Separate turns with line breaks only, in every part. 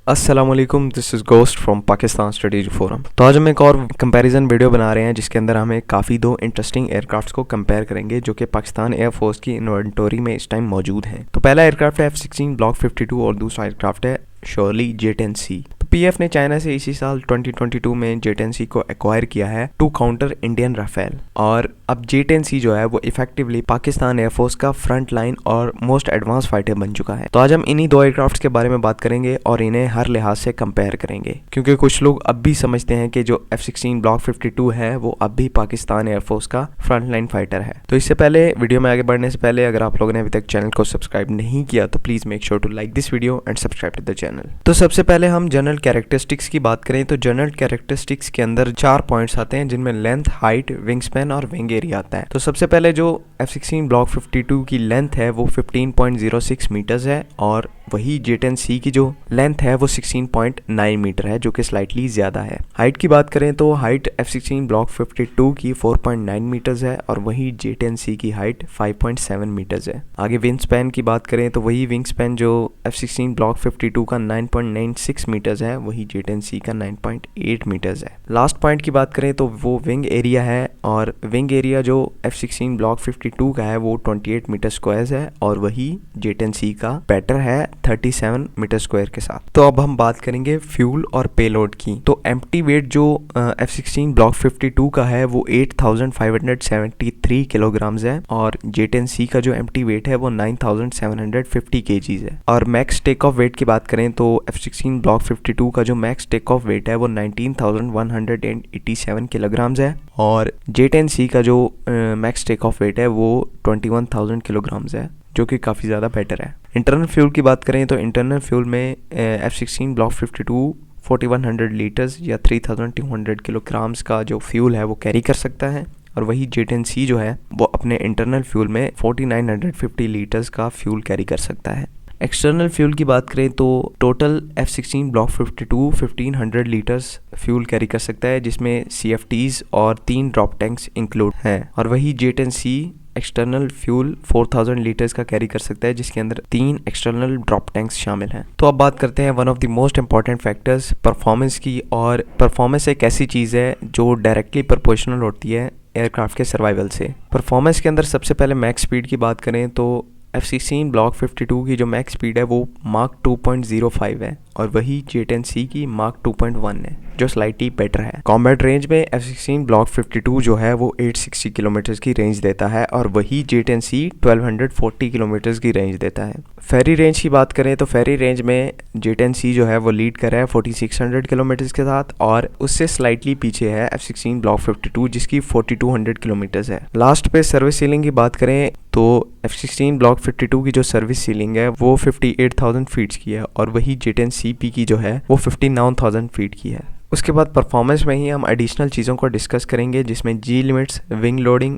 अस्सलाम वालेकुम, this is ghost from Pakistan strategy forum. तो आज हम एक और कंपैरिजन वीडियो बना रहे हैं जिसके अंदर हमें काफ़ी दो इंटरेस्टिंग एयरक्राफ्ट्स को कंपेयर करेंगे जो कि पाकिस्तान एयरफोर्स की इन्वेंटरी में इस टाइम मौजूद हैं। तो पहला एयरक्राफ्ट है F-16 ब्लॉक 52 और दूसरा एयरक्राफ्ट है शर्ली J-10C। तो पीएफ ने चाइना से इसी साल 2022 में J-10C को एक्वायर किया है टू काउंटर इंडियन राफेल, और अब J-10C जो है वो इफेक्टिवली पाकिस्तान एयरफोर्स का फ्रंट लाइन और मोस्ट एडवांस फाइटर बन चुका है। तो आज हम इन्हीं दो एयरक्राफ्ट्स के बारे में बात करेंगे और इन्हें हर लिहाज से कंपेयर करेंगे, क्योंकि कुछ लोग अब भी समझते हैं कि जो F-16 ब्लॉक 52 है वो अब भी पाकिस्तान एयरफोर्स का फ्रंट लाइन फाइटर है। तो इससे पहले वीडियो में आगे बढ़ने से पहले अगर आप लोगों ने अभी तक चैनल को सब्सक्राइब नहीं किया तो please make sure to like this video and subscribe to the channel. तो सबसे पहले हम जनरल कैरेक्टरिस्टिक्स की बात करें तो जनरल कैरेक्टरिस्टिक्स के अंदर 4 पॉइंट्स आते हैं जिनमें लेंथ, हाइट, विंग स्पैन और विंग एरिया आता है। तो सबसे पहले जो F-16 ब्लॉक 52 की लेंथ है वो 15.06 मीटर्स है और वही J-10C की जो लेंथ है वो 16.9 मीटर है, जो कि स्लाइटली ज़्यादा है। हाइट की बात करें तो हाइट F-16 ब्लॉक 52 की 4.9 मीटर्स है और वही J-10C की हाइट 5.7 मीटर्स है। आगे विंग स्पैन की बात करें तो वही विंग स्पैन जो F-16 ब्लॉक 52 का 9.96 मीटर्स है वही J-10C का 9.8 मीटर्स है। लास्ट पॉइंट की बात करें तो वो विंग एरिया है, और विंग एरिया जो F-16 ब्लॉक 52 का है वो 28 मीटर स्क्वायर है और वही J-10C का बेटर है 37 मीटर स्क्वायर के साथ। तो अब हम बात करेंगे फ्यूल और पेलोड की। तो एम्प्टी वेट जो F-16 ब्लॉक 52 का है वो 8573 किलोग्राम्स है और J-10C का जो एम्प्टी वेट है वो 9750 केजीज है। और मैक्स टेक ऑफ वेट की बात करें तो F-16 ब्लॉक 52 का जो मैक्स टेक ऑफ वेट है वो 19187 किलोग्राम्स है और J-10C का जो मैक्स टेक ऑफ वेट है वो 21000 किलोग्राम्स है, जो कि काफ़ी ज़्यादा बेटर है। इंटरनल फ्यूल की बात करें तो इंटरनल फ्यूल में F-16 ब्लॉक 52 4100 लीटर्स या 3200 किलोग्राम्स का जो फ्यूल है वो कैरी कर सकता है, और वही J-10C जो है वो अपने इंटरनल फ्यूल में 4950 लीटर्स का फ्यूल कैरी कर सकता है। एक्सटर्नल फ्यूल की बात करें तो total F-16 block 52 1500 litres fuel carry कर सकता है, जिसमें CFTs और 3 ड्रॉप टैंक्स इंक्लूड हैं, और वही J-10C एक्सटर्नल फ्यूल 4000 लीटर्स का कैरी कर सकता है, जिसके अंदर 3 एक्सटर्नल ड्रॉप टैंक्स शामिल हैं। तो अब बात करते हैं one of the most important factors performance की, और परफॉर्मेंस एक ऐसी चीज़ है जो डायरेक्टली प्रोपोर्शनल होती है एयरक्राफ्ट के सर्वाइवल से। परफॉर्मेंस के अंदर सबसे पहले मैक्स स्पीड की बात करें तो F-16 ब्लॉक 52 की जो मैक्स स्पीड है वो मार्क 2.05 है और वही J-10C की मार्क 2.1 है, जो स्लाइटली बेटर है। कॉम्बैट रेंज में F-16 ब्लॉक 52 जो है वो 860 किलोमीटर्स की रेंज देता है और वही J-10C 1240 किलोमीटर्स की रेंज देता है। फेरी रेंज की बात करें तो फेरी रेंज में J-10C जो है वो लीड कर रहा है 4600 किलोमीटर्स के साथ, और उससे स्लाइटली पीछे है F-16 ब्लॉक 52 जिसकी 4200 किलोमीटर्स है। लास्ट पे सर्विस सीलिंग की बात करें तो F-16 ब्लॉक 52 की जो सर्विस सीलिंग है वो 58,000 फीट्स की है और वही J-10CP की जो है वो 59,000 फीट की है। उसके बाद परफॉर्मेंस में ही हम एडिशनल चीज़ों को डिस्कस करेंगे, जिसमें G limits, wing loading,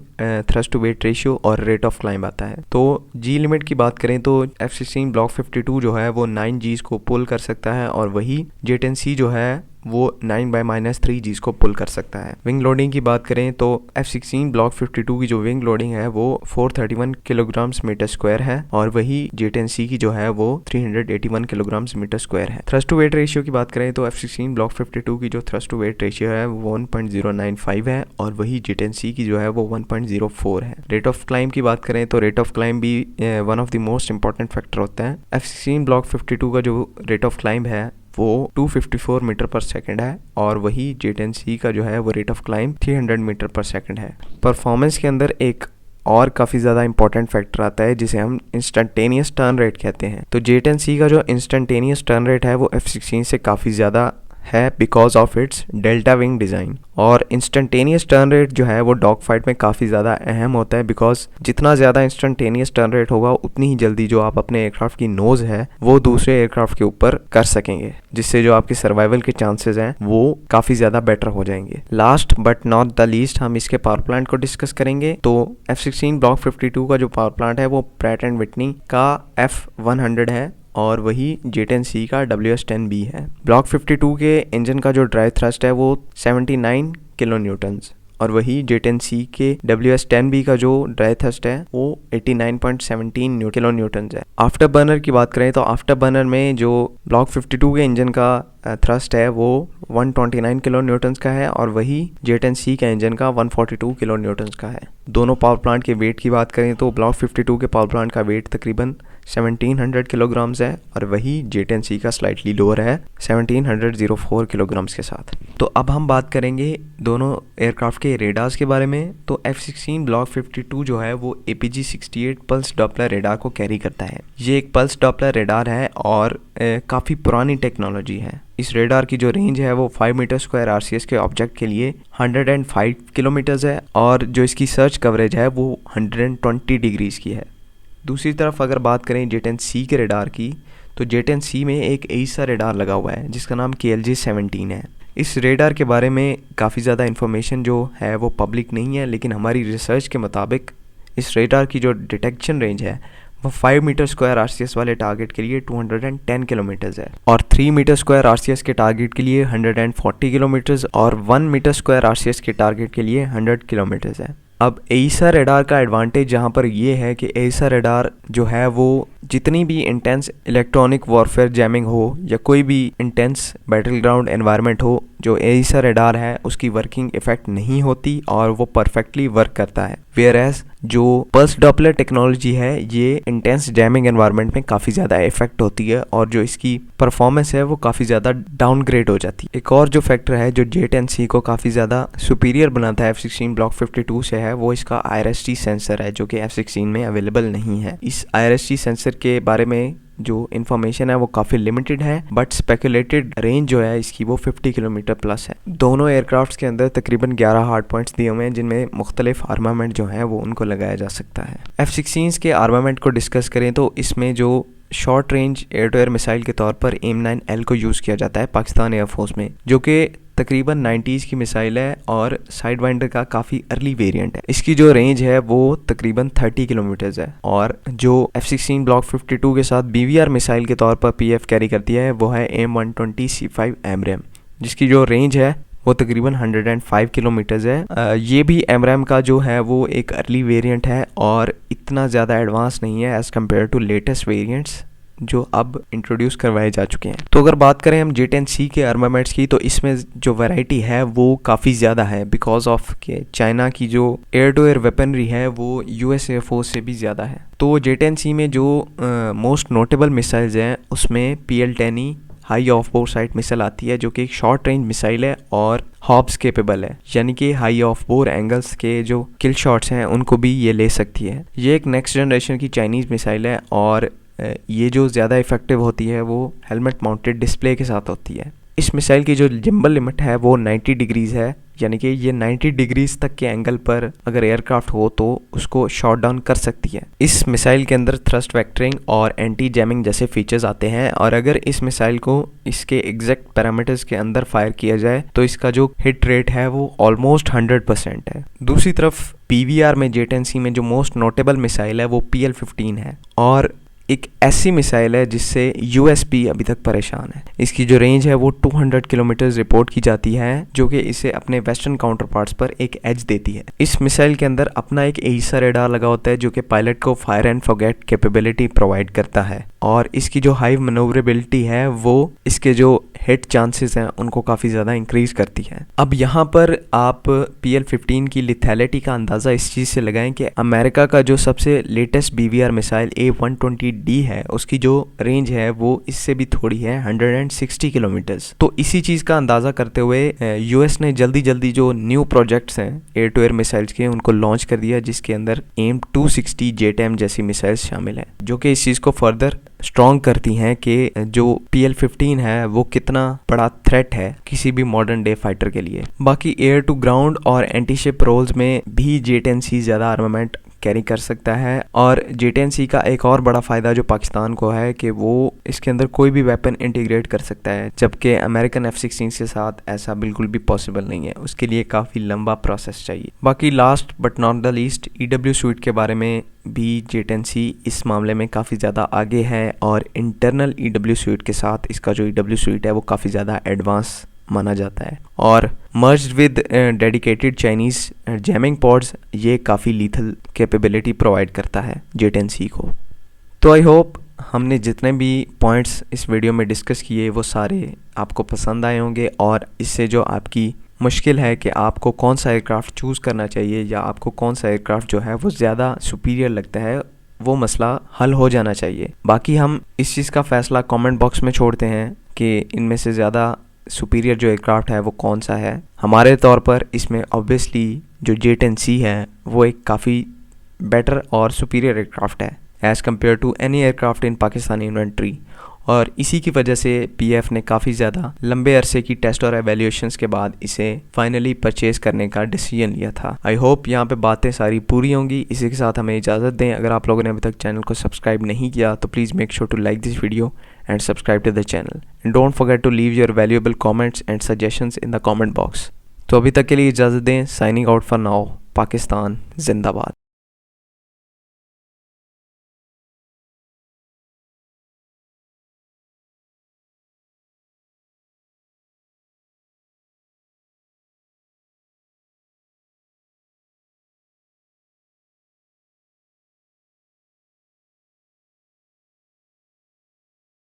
thrust to weight ratio और रेट ऑफ क्लाइंब आता है। तो जी लिमिट की बात करें तो F-16 ब्लॉक 52 जो है वो 9 Gs को पुल कर सकता है और वही J-10C जो है वो 9/-3 Gs को पुल कर सकता है। विंग लोडिंग की बात करें तो F-16 ब्लॉक 52 की जो विंग लोडिंग है वो 431 किलोग्राम्स मीटर स्क्वायर है और वही J-10C की जो है वो 381 किलोग्राम्स मीटर स्क्वायर है। थ्रस्ट टू वेट रेशियो की बात करें तो F-16 ब्लॉक 52 की जो थ्रस्ट टू वेट रेशियो है वो 1.095 है और वही J-10C की जो है वो 1.04 है। रेट ऑफ क्लाइंब की बात करें तो रेट ऑफ क्लाइंब भी one of the most important factor होता है। F-16 ब्लॉक 52 का जो रेट ऑफ क्लाइंब है वो 254 मीटर पर सेकंड है और वही J-10C का जो है वो रेट ऑफ क्लाइंब 300 मीटर पर सेकंड है। परफॉर्मेंस के अंदर एक और काफ़ी ज़्यादा इंपॉर्टेंट फैक्टर आता है जिसे हम इंस्टेंटेनियस टर्न रेट कहते हैं। तो J-10C का जो इंस्टेंटेनियस टर्न रेट है वो F-16 से काफ़ी ज़्यादा है because of its delta wing design, और इंस्टेंटेनियस टर्न रेट जो है वो डॉग फाइट में काफ़ी ज़्यादा अहम होता है बिकॉज जितना ज़्यादा इंस्टेंटेनियस टर्न रेट होगा उतनी ही जल्दी जो आप अपने एयरक्राफ्ट की नोज़ है वो दूसरे एयरक्राफ्ट के ऊपर कर सकेंगे, जिससे जो आपके सर्वाइवल के चांसेस हैं वो काफ़ी ज़्यादा बेटर हो जाएंगे। Last but not the least हम इसके पावर प्लांट को डिस्कस करेंगे। तो F-16 ब्लॉक 52 का जो पावर प्लांट है वो प्रैट एंड विटनी का F100 है और वही J-10C का WS-10B है। ब्लॉक 52 के इंजन का जो ड्राइव थ्रस्ट है वो 79 किलो न्यूटन्स और वही J10C के WS-10B का जो ड्राई थ्रस्ट है वो 89.17 किलो न्यूटन है। आफ्टर बर्नर की बात करें तो आफ्टर बर्नर में जो ब्लॉक 52 के इंजन का थ्रस्ट है वो 129 किलो न्यूटन्स का है और वही J10C का इंजन का 142 किलो न्यूटन्स का है। दोनों पावर प्लांट के वेट की बात करें तो ब्लॉक 52 के पावर प्लांट का वेट तकरीबन 1700 किलोग्राम्स है और वही J10C का स्लाइटली लोअर है 1704 किलोग्राम्स के साथ। तो अब हम बात करेंगे दोनों एयरक्राफ्ट के रेडार्स के बारे में। तो F-16 ब्लॉक 52 जो है वो APG-68 पल्स डॉपलर रेडार को कैरी करता है। ये एक पल्स डॉपलर रेडार है और काफ़ी पुरानी टेक्नोलॉजी है। इस रेडार की जो रेंज है वो 5 मीटर स्क्वायर RCS के ऑब्जेक्ट के लिए 105 किलोमीटर्स है और जो इसकी सर्च कवरेज है वो 120 डिग्रीज की है। दूसरी तरफ अगर बात करें J10C के रेडार की तो J10C में एक AESA रेडार लगा हुआ है जिसका नाम KLJ-17 है। इस रेडार के बारे में काफ़ी ज़्यादा इन्फॉर्मेशन जो है वो पब्लिक नहीं है, लेकिन हमारी रिसर्च के मुताबिक इस रेडार की जो डिटेक्शन रेंज है वो 5 मीटर स्क्वायर RCS वाले टारगेट के लिए 210 किलोमीटर्स है और 3 मीटर स्क्वायर RCS के टारगेट के लिए 140 किलोमीटर्स और 1 मीटर स्क्वायर RCS के टारगेट के लिए 100 किलोमीटर्स है। अब AESA रेडार का एडवांटेज यहाँ पर ये है कि AESA रेडार जो है वो जितनी भी इंटेंस इलेक्ट्रॉनिक वॉरफेयर जैमिंग हो या कोई भी इंटेंस बैटल ग्राउंड एनवायरनमेंट हो, जो AESA रेडार है उसकी वर्किंग इफेक्ट नहीं होती और वो परफेक्टली वर्क करता है। वेयरएज जो पल्स डॉपलर टेक्नोलॉजी है ये इंटेंस जैमिंग एनवायरनमेंट में काफ़ी ज़्यादा इफेक्ट होती है और जो इसकी परफॉर्मेंस है वो काफ़ी ज़्यादा डाउनग्रेड हो जाती है। एक और जो फैक्टर है जो J10C को काफ़ी ज़्यादा सुपीरियर बनाता है F-16 ब्लॉक 52 से है वो इसका IRST सेंसर है जो कि F-16 में अवेलेबल नहीं है। इस IRST सेंसर के बारे में जो इन्फॉर्मेशन है वो काफ़ी लिमिटेड है, बट स्पेकुलेटेड रेंज जो है इसकी वो 50 किलोमीटर प्लस है। दोनों एयरक्राफ्ट्स के अंदर तकरीबन 11 हार्ड पॉइंट्स दिए हुए हैं जिनमें मुख्तलिफ आर्मामेंट जो है वो उनको लगाया जा सकता है। F-16 के आर्मामेंट को डिस्कस करें तो इसमें जो short range air to air missile के तौर पर AIM-9L को यूज़ किया जाता है पाकिस्तान एयरफोर्स में, जो कि तकरीबन 90s की मिसाइल है और साइड वाइंडर का काफ़ी अर्ली वेरिएंट है। इसकी जो रेंज है वो तकरीबन 30 किलोमीटर्स है और जो F-16 ब्लॉक 52 के साथ BVR मिसाइल के तौर पर PF कैरी करती है वो है AIM-120C5 AMRAAM, जिसकी जो रेंज है वो तकरीबन 105 किलोमीटर्स है। ये भी AMRAAM का जो है वो एक अर्ली वेरिएंट है और इतना ज़्यादा एडवांस नहीं है as compare to latest variants जो अब इंट्रोड्यूस करवाए जा चुके हैं। तो अगर बात करें हम J10C के आर्मामेंट्स की तो इसमें जो वैरायटी है वो काफ़ी ज़्यादा है बिकॉज ऑफ के चाइना की जो एयर टू एयर वेपनरी है वो US एयरफोर्स से भी ज़्यादा है। तो J10C में जो मोस्ट नोटेबल मिसाइल्स हैं उसमें PL-10E high of bore site missile आती है जो कि एक शॉर्ट रेंज मिसाइल है और हॉब्स केपेबल है, यानी कि हाई ऑफ बोर एंगल्स के जो किल शॉट्स हैं उनको भी ये ले सकती है। ये एक नेक्स्ट जनरेशन की चाइनीज़ मिसाइल है और ये जो ज़्यादा इफेक्टिव होती है वो हेलमेट माउंटेड डिस्प्ले के साथ होती है। इस मिसाइल की जो जिम्बल लिमिट है वो 90 डिग्रीज़ है, यानी कि ये 90 डिग्रीज तक के एंगल पर अगर एयरक्राफ्ट हो तो उसको शॉट डाउन कर सकती है। इस मिसाइल के अंदर थ्रस्ट वेक्टरिंग और एंटी जैमिंग जैसे फीचर्स आते हैं और अगर इस मिसाइल को इसके एग्जैक्ट पैरामीटर्स के अंदर फायर किया जाए तो इसका जो हिट रेट है वो ऑलमोस्ट 100% है। दूसरी तरफ PVR में J10C में जो मोस्ट नोटेबल मिसाइल है वो PL-15 है और एक ऐसी मिसाइल है जिससे USP अभी तक परेशान है। इसकी जो रेंज है वो 200 किलोमीटर रिपोर्ट की जाती है जो कि इसे अपने वेस्टर्न काउंटर पार्ट्स पर एक एज देती है। इस मिसाइल के अंदर अपना एक AESA रेडार लगा होता है जो कि पायलट को fire and forget capability provide करता है और इसकी जो हाई मैनूवरेबिलिटी है वो इसके जो हिट चांसेस हैं उनको काफ़ी ज़्यादा इंक्रीज करती है। अब यहाँ पर आप PL-15 की लिथैलिटी का अंदाज़ा इस चीज़ से लगाएं कि अमेरिका का जो सबसे लेटेस्ट BVR मिसाइल A120D है उसकी जो रेंज है वो इससे भी थोड़ी है 160 किलोमीटर्स। तो इसी चीज़ का अंदाज़ा करते हुए US ने जल्दी जो न्यू प्रोजेक्ट्स हैं एयर टू एयर मिसाइल्स के उनको लॉन्च कर दिया जिसके अंदर AIM-260 JTAM जैसी मिसाइल्स शामिल हैं जो कि इस चीज़ को फर्दर स्ट्रॉन्ग करती हैं कि जो PL-15 है वो कितना बड़ा थ्रेट है किसी भी मॉडर्न डे फाइटर के लिए। बाकी एयर टू ग्राउंड और एंटी शिप रोल्स में भी J10C ज़्यादा आर्मामेंट कैरी कर सकता है और J10C का एक और बड़ा फ़ायदा जो पाकिस्तान को है कि वो इसके अंदर कोई भी वेपन इंटीग्रेट कर सकता है, जबकि अमेरिकन F-16 के साथ ऐसा बिल्कुल भी पॉसिबल नहीं है, उसके लिए काफ़ी लंबा प्रोसेस चाहिए। बाकी last but not the least EW suit के बारे में भी J10C इस मामले में काफ़ी ज़्यादा आगे है और इंटरनल EW सूट के साथ इसका जो EW सूट है वो काफ़ी ज़्यादा एडवांस माना जाता है। और merged with dedicated Chinese jamming pods, ये काफ़ी लीथल कैपेबिलिटी प्रोवाइड करता है J10C को। तो आई होप हमने जितने भी पॉइंट्स इस वीडियो में डिस्कस किए वो सारे आपको पसंद आए होंगे, और इससे जो आपकी मुश्किल है कि आपको कौन सा एयरक्राफ्ट चूज़ करना चाहिए या आपको कौन सा एयरक्राफ्ट जो है वो ज़्यादा सुपीरियर लगता है, वो मसला हल हो जाना चाहिए। बाकी हम इस चीज़ का फ़ैसला कमेंट बॉक्स में छोड़ते हैं कि इनमें से ज़्यादा सुपीरियर जो एयरक्राफ्ट है वो कौन सा है। हमारे तौर पर इसमें ऑब्वियसली जो J10C है वो एक काफ़ी बेटर और सुपीरियर एयरक्राफ्ट है as compare to any aircraft in Pakistani inventory, और इसी की वजह से PF ने काफ़ी ज़्यादा लंबे अरसे की टेस्ट और एवेल्यूएशंस के बाद इसे फाइनली परचेज़ करने का डिसीजन लिया था। आई होप यहाँ पे बातें सारी पूरी होंगी। इसी के साथ हमें इजाज़त दें। अगर आप लोगों ने अभी तक चैनल को सब्सक्राइब नहीं किया तो please make sure to like this video and subscribe to the channel, and don't forget to leave your valuable comments and suggestions in the comment box. तो अभी तक के लिए इजाज़त दें। Signing out for now. Pakistan जिंदाबाद।